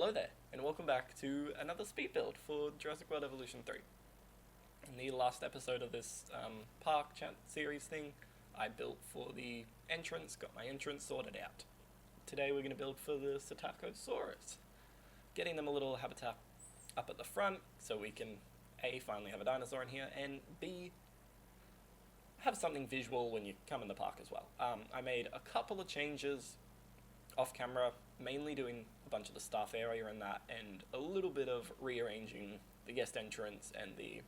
Hello there, and welcome back to another speed build for Jurassic World Evolution 3. In the last episode of this park chat series thing, I built for the entrance, got my entrance sorted out. Today we're going to build for the Psittacosaurus, getting them a little habitat up at the front so we can A, finally have a dinosaur in here, and B, have something visual when you come in the park as well. I made a couple of changes off camera, mainly doing a bunch of the staff area and that, and a little bit of rearranging the guest entrance and the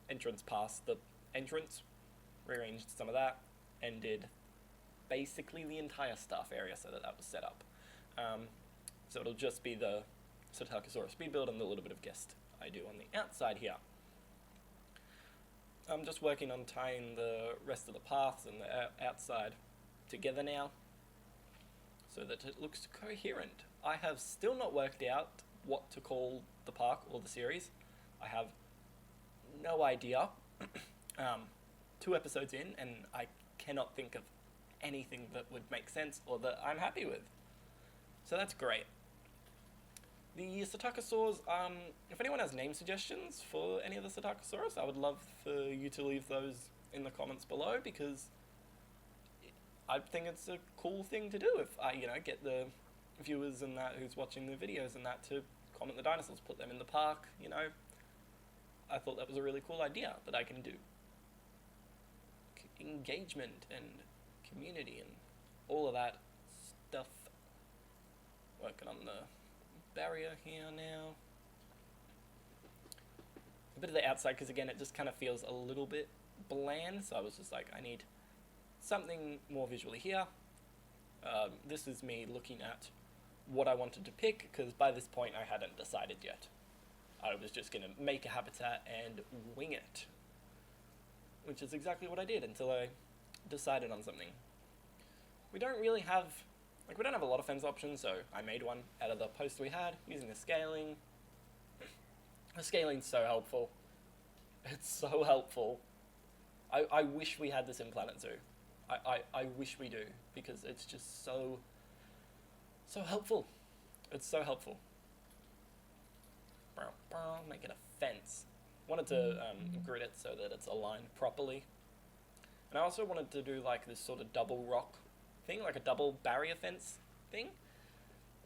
entrance past the entrance. Rearranged some of that and did basically the entire staff area so that was set up. So it'll just be the Psittacosaurus speed build and the little bit of guest I do on the outside here. I'm just working on tying the rest of the paths and the outside together now, so that it looks coherent. I have still not worked out what to call the park or the series. I have no idea. 2 episodes in, and I cannot think of anything that would make sense or that I'm happy with. So that's great. The Psittacosaurs, if anyone has name suggestions for any of the Psittacosaurus, I would love for you to leave those in the comments below, because I think it's a cool thing to do if I, get the viewers and that who's watching the videos and that to comment the dinosaurs, put them in the park, I thought that was a really cool idea that I can do. Engagement and community and all of that stuff. Working on the barrier here now. A bit of the outside, because again, it just kind of feels a little bit bland, so I was just like, I need something more visually here. This is me looking at what I wanted to pick, because by this point I hadn't decided yet. I was just going to make a habitat and wing it, which is exactly what I did until I decided on something. We don't really have, we don't have a lot of fence options, so I made one out of the post we had using the scaling. The scaling's so helpful. It's so helpful. I wish we had this in Planet Zoo. I wish we do, because it's just so helpful. It's so helpful. Make it a fence. Wanted to grid it so that it's aligned properly. And I also wanted to do like this sort of double rock thing, like a double barrier fence thing.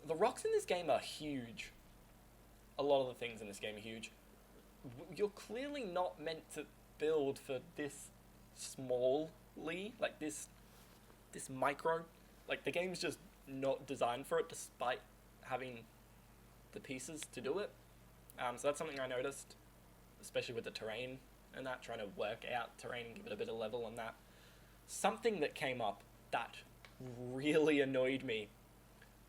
The rocks in this game are huge. A lot of the things in this game are huge. You're clearly not meant to build for this smallly, like this micro. Like, the game's just not designed for it, despite having the pieces to do it. So that's something I noticed, especially with the terrain and that, trying to work out terrain and give it a bit of level on that. Something that came up that really annoyed me.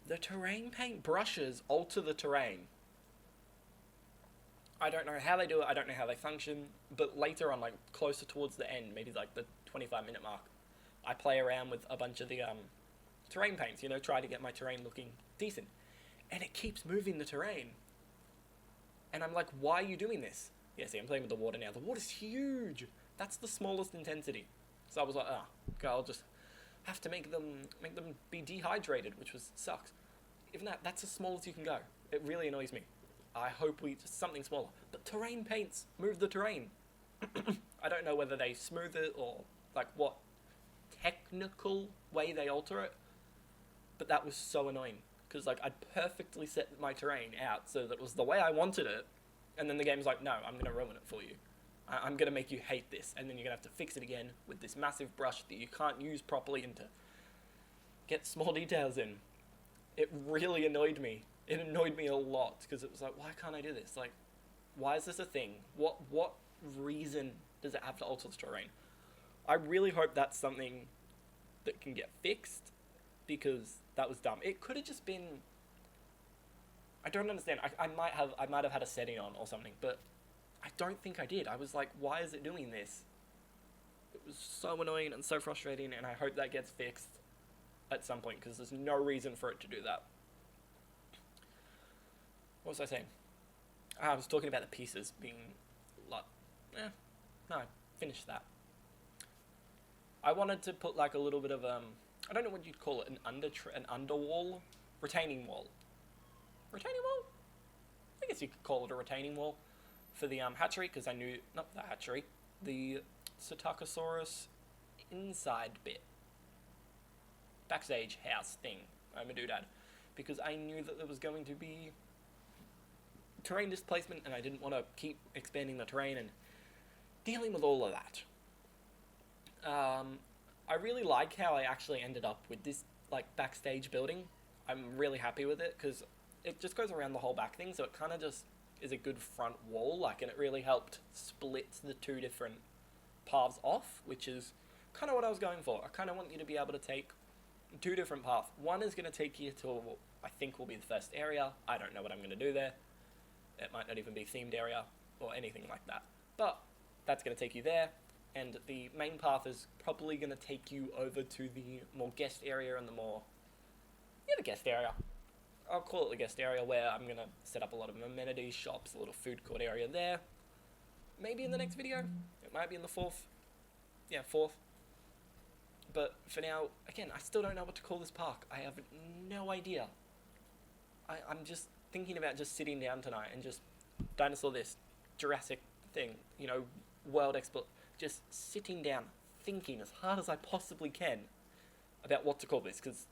The terrain paint brushes alter the terrain. I don't know how they do it, I don't know how they function, but later on, like closer towards the end, maybe like the 25-minute mark, I play around with a bunch of the terrain paints, try to get my terrain looking decent. And it keeps moving the terrain. And I'm like, why are you doing this? Yeah, see, I'm playing with the water now. The water's huge. That's the smallest intensity. So I was like, okay, I'll just have to make them be dehydrated, which sucks. Even that's as small as you can go. It really annoys me. I hope we just something smaller. But terrain paints move the terrain. I don't know whether they smooth it or like what technical way they alter it, but that was so annoying. Because, I'd perfectly set my terrain out so that it was the way I wanted it, and then the game's like, no, I'm going to ruin it for you. I'm going to make you hate this, and then you're going to have to fix it again with this massive brush that you can't use properly and to get small details in. It really annoyed me. It annoyed me a lot, because it was like, why can't I do this? Like, why is this a thing? What reason does it have to alter the terrain? I really hope that's something that can get fixed, because that was dumb. It could have just been, I don't understand. I might have had a setting on or something, but I don't think I did. I was like, why is it doing this? It was so annoying and so frustrating, and I hope that gets fixed at some point, because there's no reason for it to do that. What was I saying? I was talking about the pieces being like, no, finished that. I wanted to put like a little bit of I don't know what you'd call it, an underwall? Retaining wall. Retaining wall? guess you could call it a retaining wall for the hatchery, because I knew, not the hatchery, the Psittacosaurus inside bit. Backstage house thing, I'm a doodad. Because I knew that there was going to be terrain displacement, and I didn't want to keep expanding the terrain and dealing with all of that. I really like how I actually ended up with this like backstage building. I'm really happy with it because it just goes around the whole back thing, so it kind of just is a good front wall, like, and it really helped split the two different paths off, which is kind of what I was going for. I kind of want you to be able to take two different paths. One is going to take you to what I think will be the first area. I don't know what I'm going to do there. It might not even be themed area or anything like that, but that's going to take you there. And the main path is probably going to take you over to the more guest area and the more, the guest area. I'll call it the guest area, where I'm going to set up a lot of amenities, shops, a little food court area there. Maybe in the next video. It might be in the fourth. But for now, again, I still don't know what to call this park. I have no idea. I'm just thinking about just sitting down tonight and just dinosaur this, Jurassic thing, world explore. Just sitting down, thinking as hard as I possibly can about what to call this, because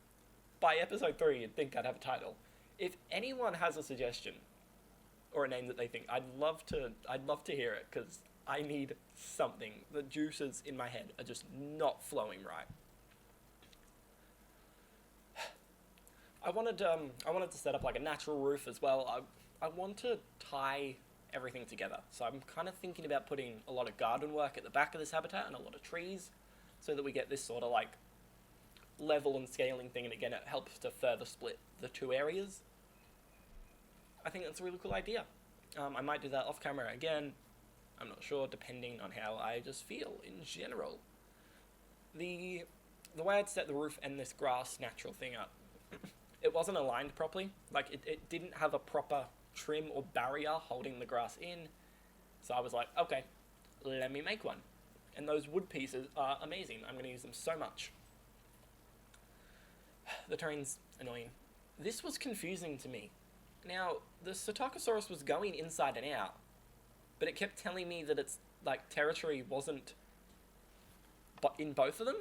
by episode 3, you'd think I'd have a title. If anyone has a suggestion or a name that they think, I'd love to hear it, because I need something. The juices in my head are just not flowing right. I wanted to set up like a natural roof as well. I want to tie everything together. So I'm kind of thinking about putting a lot of garden work at the back of this habitat and a lot of trees, so that we get this sort of like level and scaling thing, and again it helps to further split the two areas. I think that's a really cool idea. I might do that off camera again. I'm not sure, depending on how I just feel in general. The way I'd set the roof and this grass natural thing up, it wasn't aligned properly. Like, it didn't have a proper trim or barrier holding the grass in. So I was like, okay, let me make one. And those wood pieces are amazing. I'm going to use them so much. The terrain's annoying. This was confusing to me. Now, the Psittacosaurus was going inside and out, but it kept telling me that its like territory wasn't in both of them.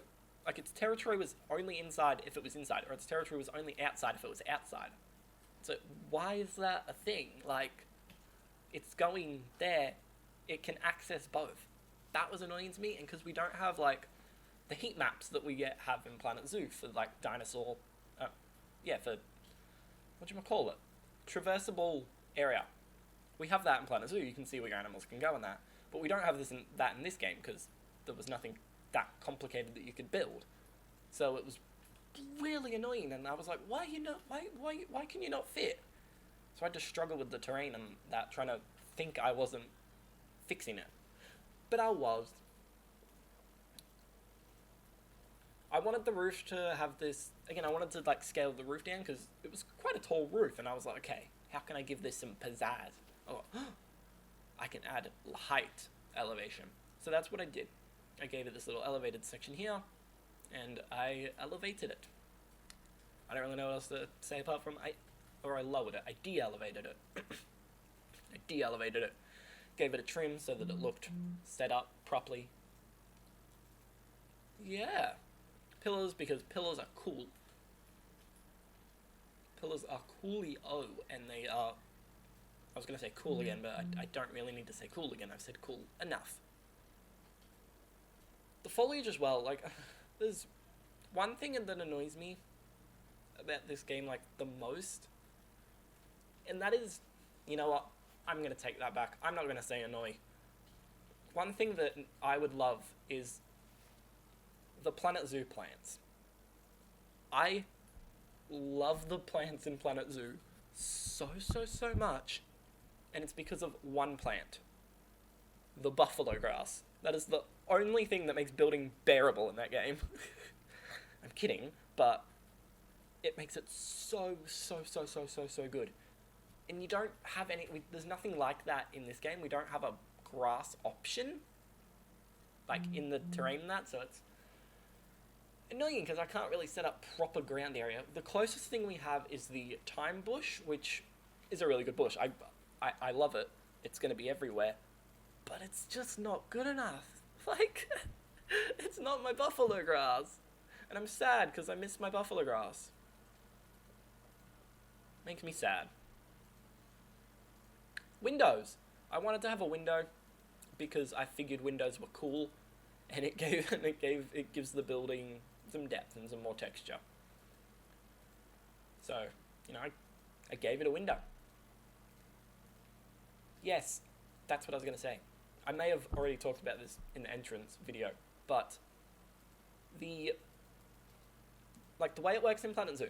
Like, its territory was only inside if it was inside, or its territory was only outside if it was outside. So why is that a thing? Like, it's going there, it can access both. That was annoying to me, and because we don't have like the heat maps that we have in Planet Zoo for like dinosaur, for whatchamacallit, traversable area. We have that in Planet Zoo. You can see where your animals can go in that, but we don't have that in this game because there was nothing that complicated that you could build. So it was really annoying, and I was like, why can you not fit? So I just struggled with the terrain and that, trying to think I wasn't fixing it, but I was. I wanted the roof to have this, again, I wanted to like scale the roof down because it was quite a tall roof, and I was like, okay, how can I give this some pizzazz? Oh, I can add height elevation. So that's what I did. I gave it this little elevated section here, and I elevated it. I don't really know what else to say apart from I lowered it. I de-elevated it. I de-elevated it. Gave it a trim so that it looked set up properly. Yeah. Pillars, because pillars are cool. Pillars are coolio, and they are... I was going to say cool again, but I don't really need to say cool again. I've said cool enough. The foliage as well, like, there's one thing that annoys me about this game, like, the most, and that is, you know what, I'm going to take that back. I'm not going to say annoy. One thing that I would love is the Planet Zoo plants. I love the plants in Planet Zoo so much, and it's because of one plant. The buffalo grass. That is the only thing that makes building bearable in that game. I'm kidding, but it makes it so good. And you don't have there's nothing like that in this game. We don't have a grass option, like, in the terrain and that, so it's annoying because I can't really set up proper ground area. The closest thing we have is the thyme bush, which is a really good bush. I love it. It's going to be everywhere. But it's just not good enough. Like, it's not my buffalo grass. And I'm sad because I miss my buffalo grass. Makes me sad. Windows. I wanted to have a window because I figured windows were cool, and it gives the building some depth and some more texture. So, I gave it a window. Yes, that's what I was going to say. I may have already talked about this in the entrance video, but the way it works in Planet Zoo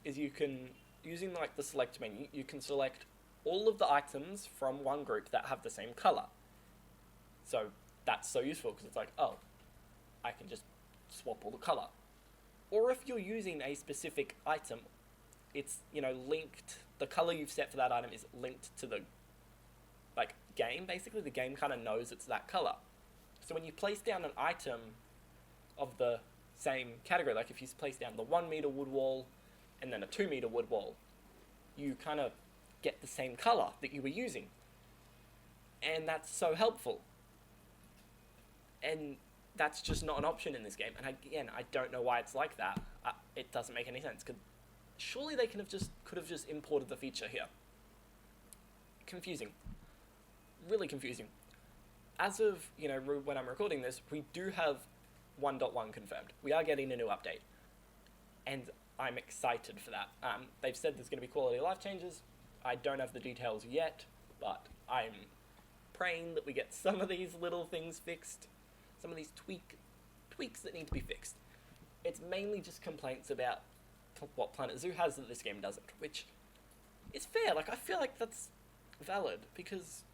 is you can, using the select menu, you can select all of the items from one group that have the same color. So that's so useful because it's like, oh, I can just swap all the color. Or if you're using a specific item, it's, linked, the color you've set for that item is linked to the, game, basically. The game kind of knows it's that color. So when you place down an item of the same category, like if you place down the 1 meter wood wall and then a 2 meter wood wall, you kind of get the same color that you were using. And that's so helpful. And that's just not an option in this game. And again, I don't know why it's like that. It doesn't make any sense. Surely they could have just imported the feature here. Confusing. Really confusing. As of, when I'm recording this, we do have 1.1 confirmed. We are getting a new update. And I'm excited for that. They've said there's going to be quality of life changes. I don't have the details yet, but I'm praying that we get some of these little things fixed. Some of these tweaks that need to be fixed. It's mainly just complaints about what Planet Zoo has that this game doesn't, which is fair. I feel like that's valid, because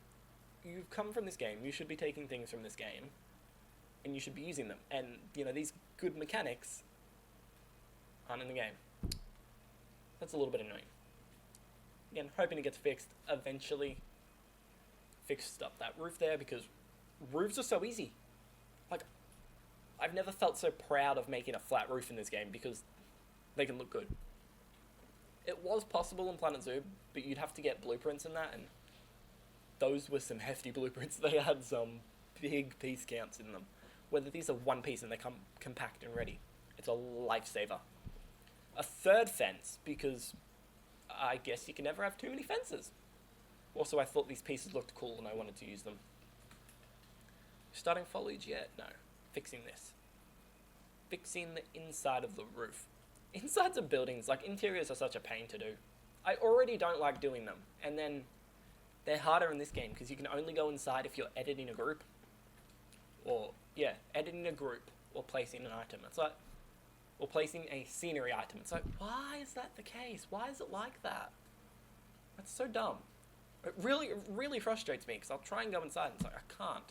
you've come from this game, you should be taking things from this game, and you should be using them. And, these good mechanics aren't in the game. That's a little bit annoying. Again, hoping it gets fixed eventually. Fixed up that roof there, because roofs are so easy. I've never felt so proud of making a flat roof in this game, because they can look good. It was possible in Planet Zoo, but you'd have to get blueprints in that, and those were some hefty blueprints. They had some big piece counts in them. Whether these are one piece and they come compact and ready, it's a lifesaver. A third fence, because I guess you can never have too many fences. Also, I thought these pieces looked cool and I wanted to use them. Starting foliage yet? No. Fixing this. Fixing the inside of the roof. Insides of buildings, interiors are such a pain to do. I already don't like doing them, and then they're harder in this game because you can only go inside if you're editing a group. Editing a group or placing an item. Or placing a scenery item. It's why is that the case? Why is it like that? That's so dumb. It really frustrates me, because I'll try and go inside and it's I can't.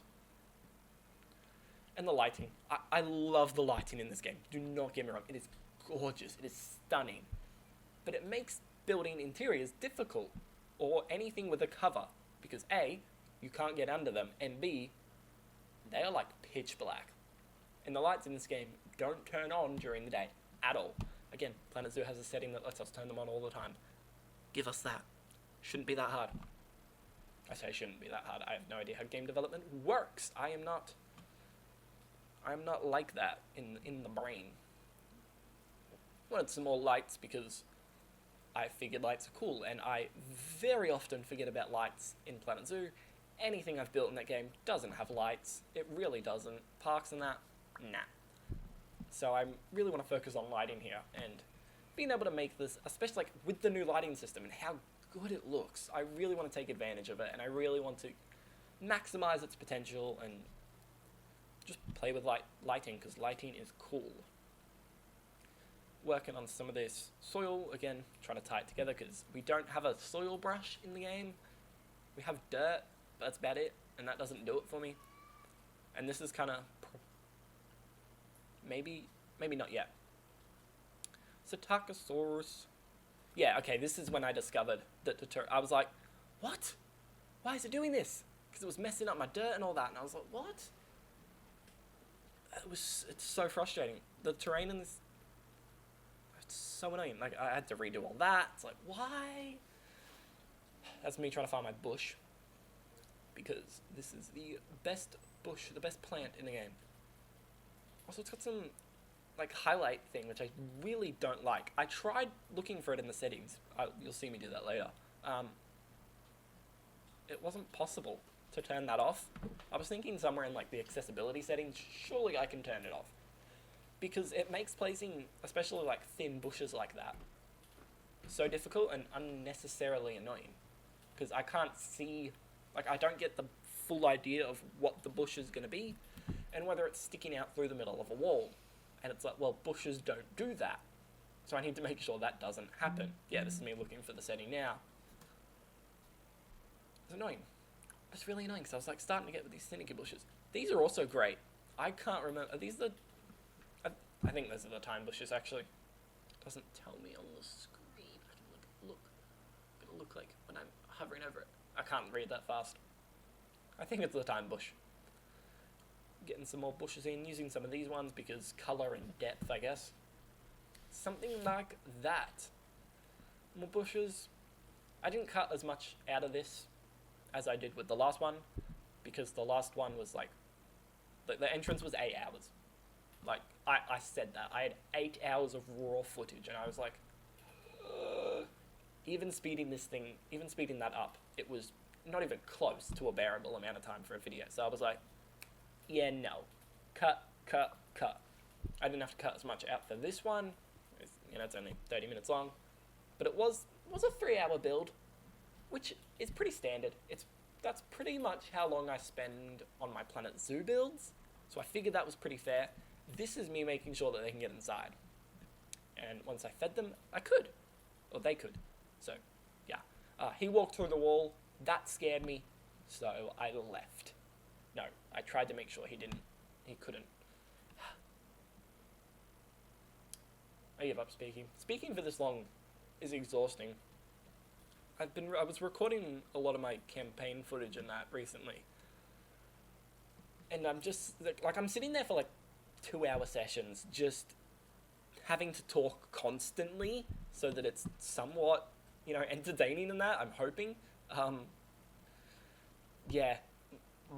And the lighting. I love the lighting in this game. Do not get me wrong. It is gorgeous. It is stunning. But it makes building interiors difficult, or anything with a cover, because A, you can't get under them, and B, they are pitch black. And the lights in this game don't turn on during the day at all. Again, Planet Zoo has a setting that lets us turn them on all the time. Give us that. Shouldn't be that hard. I say shouldn't be that hard. I have no idea how game development works. I'm not like that in the brain. Wanted some more lights because I figured lights are cool, and I very often forget about lights in Planet Zoo. Anything I've built in that game doesn't have lights. It really doesn't. Parks and that, nah. So I really want to focus on lighting here, and being able to make this, especially with the new lighting system and how good it looks, I really want to take advantage of it, and I really want to maximize its potential and just play with lighting, because lighting is cool. Working on some of this soil, again, trying to tie it together, because we don't have a soil brush in the game. We have dirt, but that's about it, and that doesn't do it for me. And this is kind of maybe not yet. Psittacosaurus. Yeah, okay, this is when I discovered that I was like, what? Why is it doing this? Because it was messing up my dirt and all that, and I was like, what? It's so frustrating. The terrain in this, it's so annoying. I had to redo all that. It's why? that's me trying to find my bush, because this is the best bush, the best plant in the game. Also, it's got some like highlight thing which I really don't like. I tried looking for it in the settings. You'll see me do that later. It wasn't possible to turn that off. I was thinking somewhere in like the accessibility settings, surely I can turn it off, because it makes placing, especially like thin bushes like that, so difficult and unnecessarily annoying, because I can't see, like I don't get the full idea of what the bush is going to be and whether it's sticking out through the middle of a wall. And it's like, well, bushes don't do that, so I need to make sure that doesn't happen. Yeah, this is me looking for the setting now. It's annoying. It's really annoying, because I was like starting to get with these finicky bushes. These are also great. I can't remember, are these the, I think those are the thyme bushes actually. It doesn't tell me on the screen. I can look. It's gonna look like when I'm hovering over it. I can't read that fast. I think it's the thyme bush. Getting some more bushes in, using some of these ones because colour and depth, I guess. Something like that. More bushes. I didn't cut as much out of this as I did with the last one, because the last one was like, the entrance was 8 hours. Like, I said that. I had 8 hours of raw footage, and I was like, even speeding that up, it was not even close to a bearable amount of time for a video. So I was like, yeah, no. Cut. I didn't have to cut as much out for this one. It's only 30 minutes long. But it was a 3-hour build, which is pretty standard. That's pretty much how long I spend on my Planet Zoo builds. So I figured that was pretty fair. This is me making sure that they can get inside. And once I fed them, I could. Or they could. So, yeah. He walked through the wall. That scared me. So I left. No, I tried to make sure he couldn't. I give up speaking. Speaking for this long is exhausting. I was recording a lot of my campaign footage and that recently. And I'm just, like I'm sitting there for like 2-hour sessions, just having to talk constantly so that it's somewhat, entertaining in that, I'm hoping. Yeah.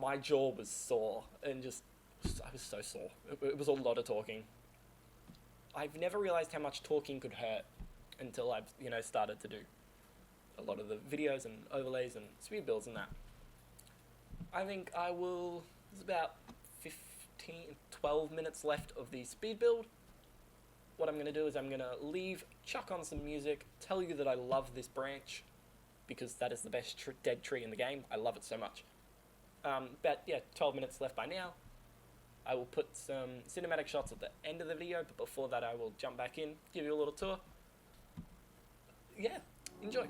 My jaw was sore, and I was so sore. It was a lot of talking. I've never realized how much talking could hurt until I've, started to do a lot of the videos and overlays and speed builds and that. I think there's about 12 minutes left of the speed build. What I'm going to do is I'm going to leave, chuck on some music, tell you that I love this branch, because that is the best dead tree in the game. I love it so much. But yeah, 12 minutes left by now. I will put some cinematic shots at the end of the video, but before that I will jump back in, give you a little tour. Yeah, enjoy.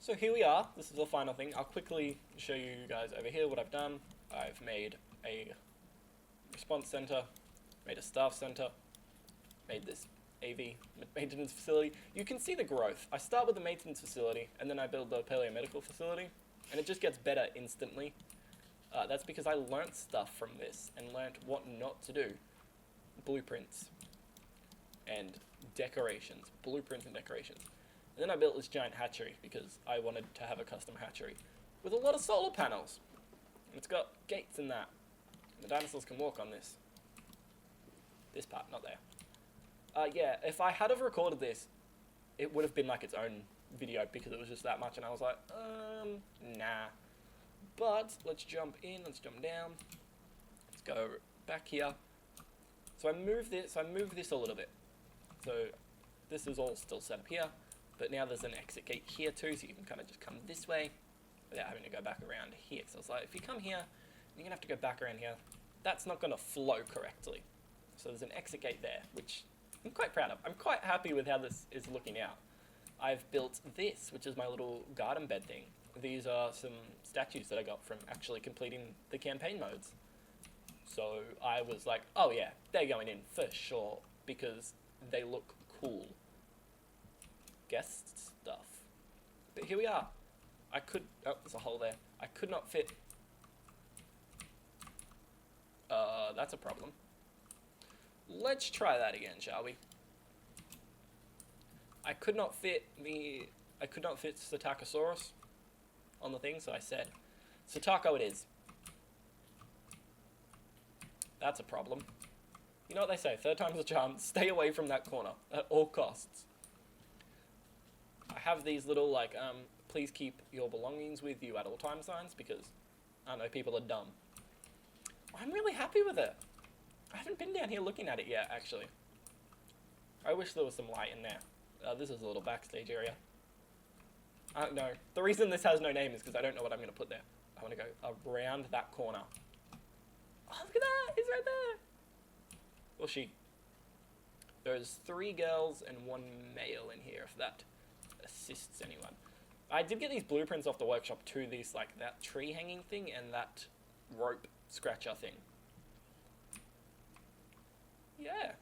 So here we are. This is the final thing. I'll quickly show you guys over here what I've done. I've made a response center, made a staff center, made this AV maintenance facility. You can see the growth. I start with the maintenance facility, and then I build the paleomedical facility, and it just gets better instantly. That's because I learnt stuff from this, and learnt what not to do. Blueprints, and decorations. Blueprints and decorations. And then I built this giant hatchery, because I wanted to have a custom hatchery with a lot of solar panels. And it's got gates and that. And the dinosaurs can walk on this. This part, not there. Yeah, if I had have recorded this, it would have been like its own video because it was just that much, and I was like, nah. But let's jump in, let's jump down. Let's go back here. So I move this a little bit. So this is all still set up here, but now there's an exit gate here too, so you can kind of just come this way without having to go back around here. So I was like, if you come here, you're gonna have to go back around here. That's not gonna flow correctly. So there's an exit gate there, which I'm quite proud of. I'm quite happy with how this is looking out. I've built this, which is my little garden bed thing. These are some statues that I got from actually completing the campaign modes. So I was like, oh yeah, they're going in for sure, because they look cool. Guest stuff. But here we are. Oh, there's a hole there. I could not fit. That's a problem. Let's try that again, shall we? I could not fit Psittacosaurus on the thing, so I said, Psittaco it is. That's a problem. You know what they say, third time's a charm, stay away from that corner at all costs. I have these little, like, please keep your belongings with you at all time signs, because, I don't know, people are dumb. I'm really happy with it. I haven't been down here looking at it yet, actually. I wish there was some light in there. This is a little backstage area. I don't know. The reason this has no name is because I don't know what I'm going to put there. I want to go around that corner. Oh, look at that! He's right there! Well, she. There's 3 girls and 1 male in here, if that assists anyone. I did get these blueprints off the workshop too, these, like, that tree hanging thing and that rope scratcher thing. Yeah.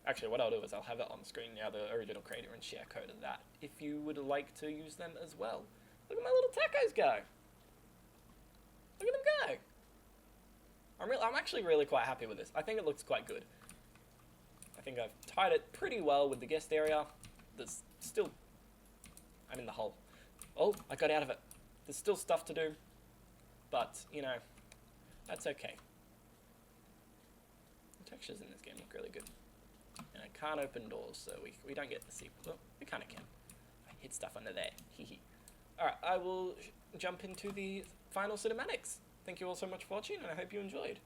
Actually, what I'll do is I'll have it on the screen now, the original creator and share code of that, if you would like to use them as well. Look at my little tacos go! Look at them go! I'm actually really quite happy with this. I think it looks quite good. I think I've tied it pretty well with the guest area. There's still... I'm in the hole. Oh, I got out of it. There's still stuff to do. But, you know, that's okay. The textures in this game look really good. And I can't open doors, so we don't get to see. Well, we kind of can. I hid stuff under there. Hee. Alright, I will jump into the final cinematics. Thank you all so much for watching, and I hope you enjoyed.